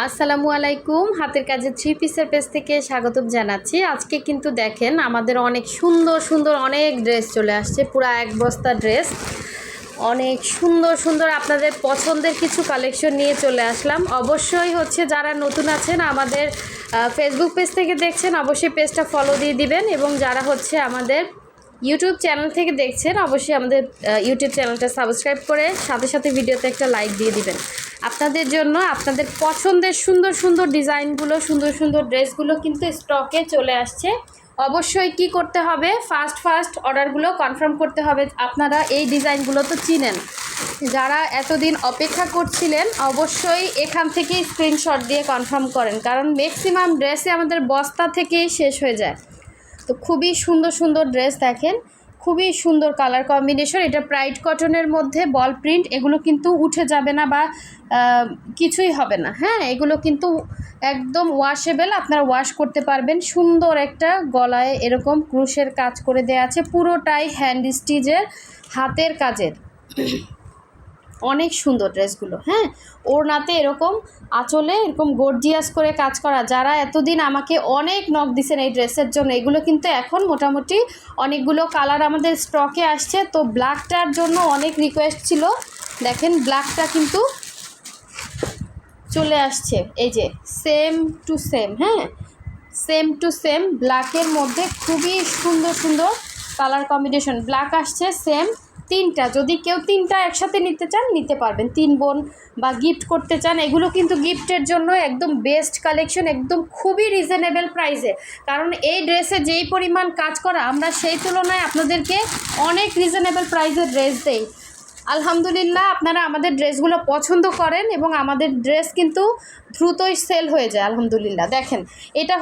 আসসালামু আলাইকুম। হাতের কাজে থ্রি পিসের পেজ থেকে স্বাগতম জানাচ্ছি। আজকে কিন্তু দেখেন আমাদের অনেক সুন্দর সুন্দর অনেক ড্রেস চলে আসছে, পুরো এক বস্তা ড্রেস। অনেক সুন্দর সুন্দর আপনাদের পছন্দের কিছু কালেকশন নিয়ে চলে আসলাম। অবশ্যই যারা নতুন আছেন আমাদের ফেসবুক পেজ থেকে দেখছেন, অবশ্যই পেজটা ফলো দিয়ে দিবেন, এবং যারা আমাদের ইউটিউব চ্যানেল থেকে দেখছেন অবশ্যই আমাদের ইউটিউব চ্যানেলটা সাবস্ক্রাইব করে সাথে সাথে ভিডিওতে একটা লাইক দিয়ে দিবেন। আপনাদের জন্য আপনাদের পছন্দের সুন্দর সুন্দর ডিজাইনগুলো, সুন্দর সুন্দর ড্রেসগুলো কিন্তু স্টকে চলে আসছে। অবশ্যই কি করতে হবে, ফার্স্ট অর্ডারগুলো কনফার্ম করতে হবে। আপনারা এই ডিজাইনগুলো তো চিনেন, যারা এতদিন অপেক্ষা করছিলেন অবশ্যই এখান থেকেই স্ক্রিনশট দিয়ে কনফার্ম করেন, কারণ ম্যাক্সিমাম ড্রেসে আমাদের বস্তা থেকেই শেষ হয়ে যায়। তো খুবই সুন্দর সুন্দর ড্রেস দেখেন, খুবই সুন্দর কালার কম্বিনেশন। এটা প্রাইড কটনের মধ্যে বল প্রিন্ট, এগুলো কিন্তু উঠে যাবে না বা কিছুই হবে না। হ্যাঁ, এগুলো কিন্তু একদম ওয়াশেবল, আপনারা ওয়াশ করতে পারবেন। সুন্দর একটা গলায় এরকম ক্রুশের কাজ করে দেওয়া আছে, পুরোটাই হ্যান্ড স্টিচের হাতের কাজের। অনেক সুন্দর ড্রেসগুলো। হ্যাঁ, ওড়নাতে এরকম আঁচলে এরকম গর্জিয়াস করে কাজ করা। যারা এতদিন আমাকে অনেক নক দিছেন এই ড্রেসের জন্য, এগুলো কিন্তু এখন মোটামুটি অনেকগুলো কালার আমাদের স্টকে আসছে। তো ব্ল্যাকটার জন্য অনেক রিকোয়েস্ট ছিল, দেখেন ব্ল্যাকটা কিন্তু চলে আসছে। এই যে সেম টু সেম, হ্যাঁ সেম টু সেম ব্ল্যাকের মধ্যে খুবই সুন্দর সুন্দর কালার কম্বিনেশন। ব্ল্যাক আসছে সেম তিনটা, যদি কেউ তিনটা একসাথে নিতে চান নিতে পারবেন, 3 বোন বা গিফট করতে চান, এগুলো কিন্তু গিফটের জন্য একদম বেস্ট কালেকশন, একদম খুবই রিজনেবল প্রাইসে। কারণ এই ড্রেসে যেই পরিমাণ কাজ করা, আমরা সেই তুলনায় আপনাদেরকে অনেক রিজনেবল প্রাইসে ড্রেস দেই। আলহামদুলিল্লাহ, আপনারা আমাদের ড্রেসগুলো পছন্দ করেন এবং আমাদের ড্রেস কিন্তু দ্রুতই সেল হয়ে যায় আলহামদুলিল্লাহ। দেখেন এটা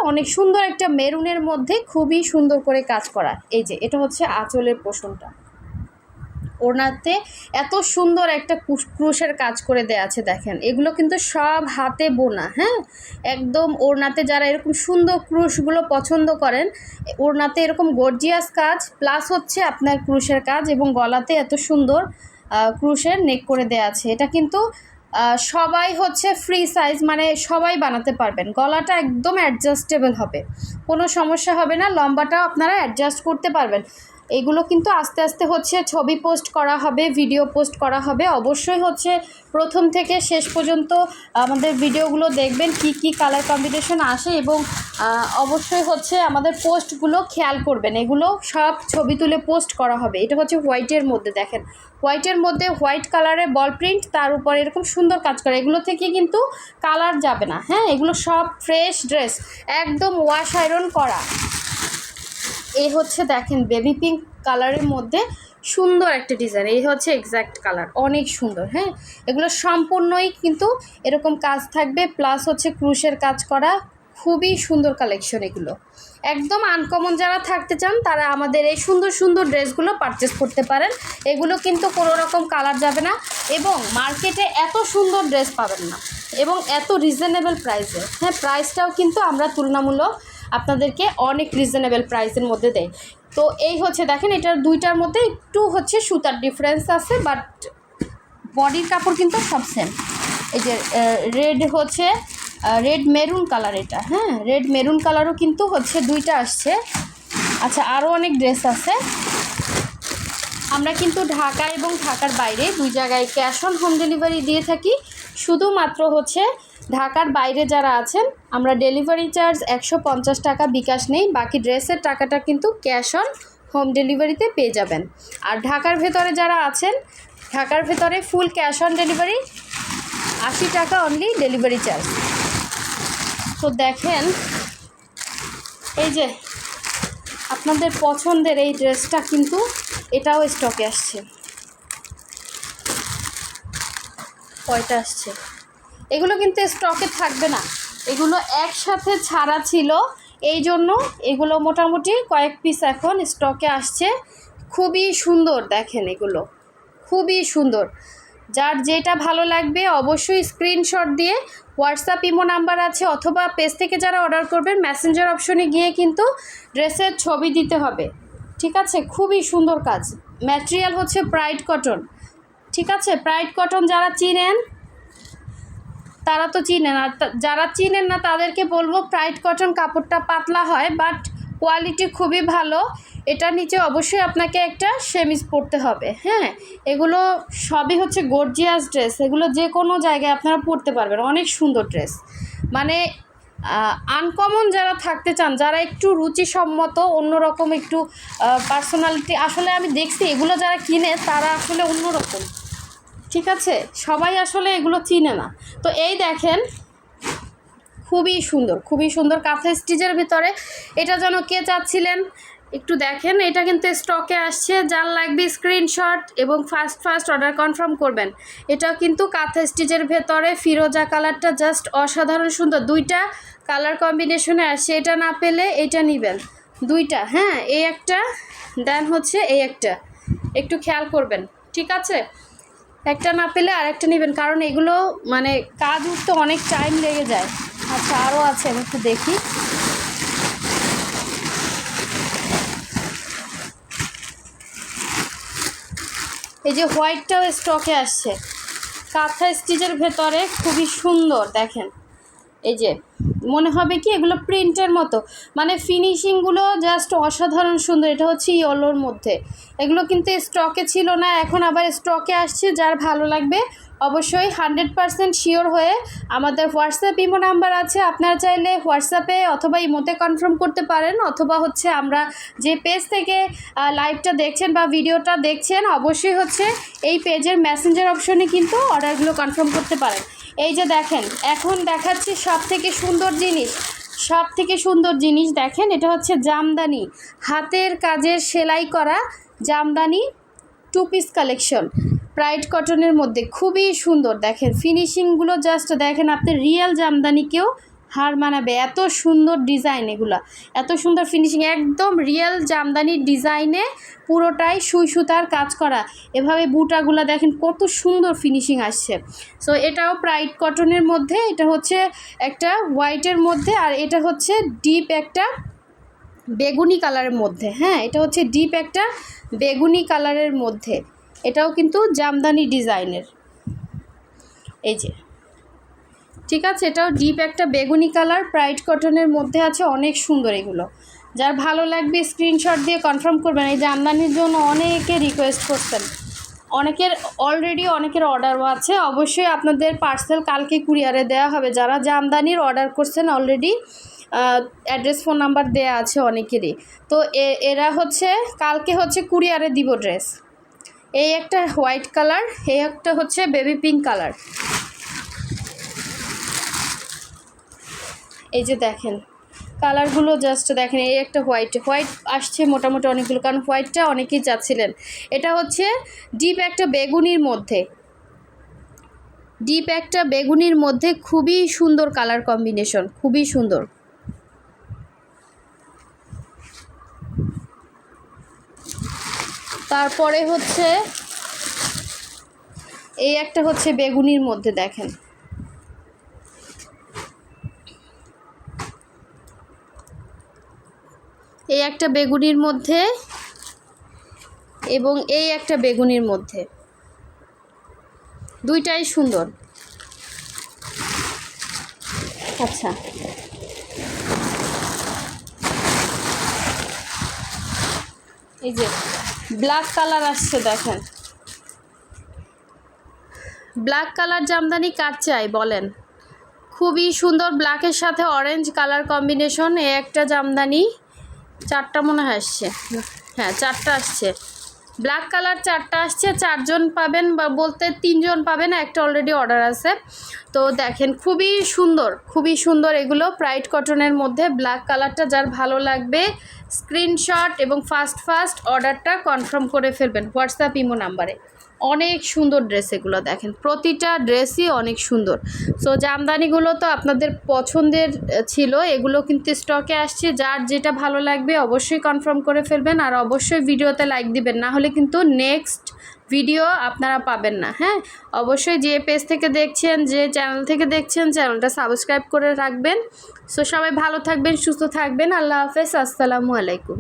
অনেক সুন্দর একটা মেরুনের মধ্যে খুবই সুন্দর করে কাজ করা। এই যে এটা আঁচলের পোষণটা, ওড়নাতে এত সুন্দর একটা ক্রুশের কাজ করে দেয়া আছে। দেখেন এগুলো কিন্তু সব হাতে বোনা। হ্যাঁ, একদম ওড়নাতে যারা এরকম সুন্দর ক্রুশগুলো পছন্দ করেন, ওড়নাতে এরকম গর্জিয়াস কাজ প্লাস আপনার ক্রুশের কাজ, এবং গলাতে এত সুন্দর ক্রুশের নেক করে দেয়া আছে। এটা কিন্তু সবাই ফ্রি সাইজ, মানে সবাই বানাতে পারবেন। গলাটা একদম অ্যাডজাস্টেবল হবে, কোনো সমস্যা হবে না, লম্বাটাও আপনারা অ্যাডজাস্ট করতে পারবেন। এগুলো কিন্তু আস্তে আস্তে ছবি পোস্ট করা হবে, ভিডিও পোস্ট করা হবে। অবশ্যই প্রথম থেকে শেষ পর্যন্ত আমাদের ভিডিওগুলো দেখবেন, কি কি কালার কম্বিনেশন আসে, এবং অবশ্যই আমাদের পোস্টগুলো খেয়াল করবেন। এগুলো সব ছবি তুলে পোস্ট করা হবে। এটা হোয়াইটের মধ্যে, দেখেন হোয়াইটের মধ্যে হোয়াইট কালারের বল প্রিন্ট, তার উপর এরকম সুন্দর কাজ করে। এগুলো থেকে কিন্তু কালার যাবে না। হ্যাঁ, এগুলো সব ফ্রেশ ড্রেস, একদম ওয়াশ আয়রন করা। এই দেখেন বেবি পিঙ্ক কালারের মধ্যে সুন্দর একটা ডিজাইন, এই এক্স্যাক্ট কালার, অনেক সুন্দর। হ্যাঁ, এগুলো সম্পূর্ণই কিন্তু এরকম কাজ থাকবে, প্লাস ক্রুশের কাজ করা, খুবই সুন্দর কালেকশন। এগুলো একদম আনকমন, যারা থাকতে চান তারা আমাদের এই সুন্দর সুন্দর ড্রেসগুলো পারচেস করতে পারেন। এগুলো কিন্তু কোনো রকম কালার যাবে না, এবং মার্কেটে এত সুন্দর ড্রেস পাবেন না, এবং এত রিজনেবল প্রাইসে। হ্যাঁ, প্রাইসটাও কিন্তু আমরা তুলনামূলক আপনাদেরকে অনেক রিজনেবল প্রাইসের মধ্যে দেয়। তো এই দেখেন এটার দুইটার মধ্যে একটু সুতার ডিফারেন্স আছে, বাট বডির কাপড় কিন্তু সব সেম। এই যে রেড রেড মেরুন কালার এটা। হ্যাঁ, রেড মেরুন কালারও কিন্তু দুইটা আসছে। আচ্ছা, আরও অনেক ড্রেস আছে। আমরা কিন্তু ঢাকা এবং ঢাকার বাইরে দুই জায়গায় ক্যাশ অন হোম ডেলিভারি দিয়ে থাকি। শুধুমাত্র ঢাকার বাইরে যারা আছেন, আমরা ডেলিভারি চার্জ 150 টাকা বিকাশ নেই, বাকি ড্রেসের টাকাটা কিন্তু ক্যাশ অন হোম ডেলিভারিতে পেয়ে যাবেন। আর ঢাকার ভেতরে যারা আছেন, ঢাকার ভেতরে ফুল ক্যাশ অন ডেলিভারি, 80 টাকা অনলি ডেলিভারি চার্জ। তো দেখেন এই যে আপনাদের পছন্দের এই ড্রেসটা কিন্তু এটাও স্টকে আসছে। কয়টা আসছে, এগুলো কিন্তু স্টকে থাকবে না, এগুলো একসাথে ছাড়া ছিল, এই জন্য এগুলো মোটামুটি কয়েক পিস এখন স্টকে আসছে। খুবই সুন্দর, দেখেন এগুলো খুবই সুন্দর। যার যেটা ভালো লাগবে অবশ্যই স্ক্রিনশট দিয়ে হোয়াটসঅ্যাপ ইমো নাম্বার আছে, অথবা পেজ থেকে যারা অর্ডার করবেন মেসেঞ্জার অপশনে গিয়ে কিন্তু ড্রেসের ছবি দিতে হবে। ঠিক আছে, খুবই সুন্দর কাজ। Material pride cotton. ঠিক আছে, প্রাইড কটন যারা চিনেন তারা তো চিনেন, আর যারা চিনেন না তাদেরকে বলবো প্রাইড কটন কাপড়টা পাতলা হয় বাট কোয়ালিটি খুবই ভালো। এটা নিচে অবশ্যই আপনাকে একটা সেমিজ পরতে হবে। হ্যাঁ, এগুলো সবই হচ্ছে গর্জিয়াস ড্রেস, এগুলো যে কোনো জায়গায় আপনারা পরতে পারবেন, অনেক সুন্দর ড্রেস। মানে আনকমন যারা থাকতে চান, যারা একটু রুচিসম্মত অন্যরকম একটু পার্সোনালিটি, আসলে আমি দেখছি এগুলো যারা কিনে তারা আসলে অন্যরকম, ঠিক আছে, সবাই আসলে এগুলো চিনে না। তো এই দেখেন খুবই সুন্দর, খুবই সুন্দর কাঁথা স্টিচের ভিতরে। এটা যেন কে চাচ্ছিলেন একটু দেখেন, এটা কিন্তু স্টকে আসছে, যার লাগবে স্ক্রিনশট এবং ফার্স্ট অর্ডার কনফার্ম করবেন। এটাও কিন্তু কাঁথা স্টিচের ভেতরে ফিরোজা কালারটা জাস্ট অসাধারণ সুন্দর, দুইটা কালার কম্বিনেশনে আসছে। এটা না পেলে এটা নেবেন, দুইটা। হ্যাঁ, এই একটা দেন হচ্ছে এই একটা, একটু খেয়াল করবেন, ঠিক আছে, একটা না পেলে আরেকটা নেবেন, কারণ এগুলো মানে কাজ উঠতে অনেক টাইম লেগে যায়। আচ্ছা, আরও আছে, আমি একটু দেখি। এই যে হোয়াইটটাও স্টকে আসছে, কাঁথা স্টিচের ভেতরে, খুবই সুন্দর। দেখেন এই যে মনে হবে কি এগুলো প্রিন্টের মতো, মানে ফিনিশিংগুলো জাস্ট অসাধারণ সুন্দর। এটা হচ্ছে ইয়েলোর মধ্যে, এগুলো কিন্তু স্টকে ছিল না, এখন আবার স্টকে আসছে। যার ভালো লাগবে অবশ্যই 100% শিওর হয়ে আমাদের হোয়াটসঅ্যাপ ইমো নাম্বার আছে, আপনারা চাইলে হোয়াটসঅ্যাপে অথবা ইমোতে কনফার্ম করতে পারেন, অথবা হচ্ছে আমরা যে পেজ থেকে লাইভটা দেখছেন বা ভিডিওটা দেখছেন অবশ্যই হচ্ছে এই পেজের মেসেঞ্জার অপশনে কিন্তু অর্ডারগুলো কনফার্ম করতে পারেন। এই যে দেখেন এখন দেখাচ্ছি সব থেকে সুন্দর জিনিস দেখেন, এটা হচ্ছে জামদানি, হাতের কাজের সেলাই করা জামদানি 2 পিস কালেকশন প্রাইড কটনের মধ্যে, খুবই সুন্দর। দেখেন ফিনিশিংগুলো জাস্ট দেখেন, আপনি রিয়েল জামদানিকেও হার মানাবে, এত সুন্দর ডিজাইন, এগুলো এত সুন্দর ফিনিশিং, একদম রিয়েল জামদানির ডিজাইনে পুরোটাই সুই সুতার কাজ করা। এভাবে বুটাগুলো দেখেন কত সুন্দর ফিনিশিং আসছে। সো এটাও প্রাইড কটনের মধ্যে, এটা হচ্ছে একটা হোয়াইটের মধ্যে, আর এটা হচ্ছে ডিপ একটা বেগুনি কালারের মধ্যে। হ্যাঁ, এটা হচ্ছে ডিপ একটা বেগুনি কালারের মধ্যে, এটাও কিন্তু জামদানি ডিজাইনের। এই যে ঠিক আছে, এটাও ডিপ একটা বেগুনি কালার প্রাইড কটনের মধ্যে আছে, অনেক সুন্দর। এগুলো যার ভালো লাগবে স্ক্রিনশট দিয়ে কনফার্ম করবেন। এই জামদানির জন্য অনেকে রিকোয়েস্ট করছেন, অনেকের অর্ডারও আছে। অবশ্যই আপনাদের পার্সেল কালকে কুরিয়ারে দেওয়া হবে। যারা জামদানির অর্ডার করছেন অলরেডি অ্যাড্রেস ফোন নাম্বার দেওয়া আছে অনেকেরই, তো এরা হচ্ছে কালকে হচ্ছে কুরিয়ারে দিব ড্রেস। এই একটা হোয়াইট কালার, এই একটা হচ্ছে বেবি পিঙ্ক কালার। এই যে দেখেন কালারগুলো জাস্ট দেখেন, এই একটা হোয়াইট আসছে মোটামুটি অনেকগুলো, কারণ হোয়াইটটা অনেকেই চাচ্ছিলেন। এটা হচ্ছে ডিপ একটা বেগুনির মধ্যে খুবই সুন্দর কালার কম্বিনেশন, খুবই সুন্দর। তারপরে হচ্ছে এই একটা হচ্ছে বেগুনির মধ্যে, দেখেন এই একটা বেগুনির মধ্যে এবং এই একটা বেগুনির মধ্যে, দুইটাই সুন্দর। আচ্ছা, এই যে ব্ল্যাক কালার আসছে, দেখেন ব্ল্যাক কালার জামদানি কার চাই বলেন, খুবই সুন্দর। ব্ল্যাকের সাথে অরেঞ্জ কালার কম্বিনেশন, এই একটা জামদানি, 4টা মনে হয় আসছে, হ্যাঁ 4টা আসছে, ব্ল্যাক কালার 4টা আসছে। 4 জন পাবেন, বা বলতে 3 জন পাবেন, একটা অলরেডি অর্ডার আছে। তো দেখেন খুবই সুন্দর এগুলো প্রাইড কটনের মধ্যে। ব্ল্যাক কালারটা যার ভালো লাগবে স্ক্রিনশট এবং ফার্স্ট অর্ডারটা কনফার্ম করে ফেলবেন হোয়াটসঅ্যাপ ইমো নাম্বারে। অনেক সুন্দর ড্রেস এগুলো, দেখেন প্রতিটা ড্রেসই অনেক সুন্দর। সো জামদানিগুলো তো আপনাদের পছন্দের ছিল, এগুলো কিন্তু স্টকে আসছে। যার যেটা ভালো লাগবে অবশ্যই কনফার্ম করে ফেলবেন, আর অবশ্যই ভিডিওতে লাইক দিবেন, না হলে কিন্তু নেক্সট ভিডিও আপনারা পাবেন না। হ্যাঁ, অবশ্যই যে পেজ থেকে দেখছেন, যে চ্যানেল থেকে দেখছেন, চ্যানেলটা সাবস্ক্রাইব করে রাখবেন। সো সবাই ভালো থাকবেন, সুস্থ থাকবেন, আল্লাহ হাফেজ, আসসালামু আলাইকুম।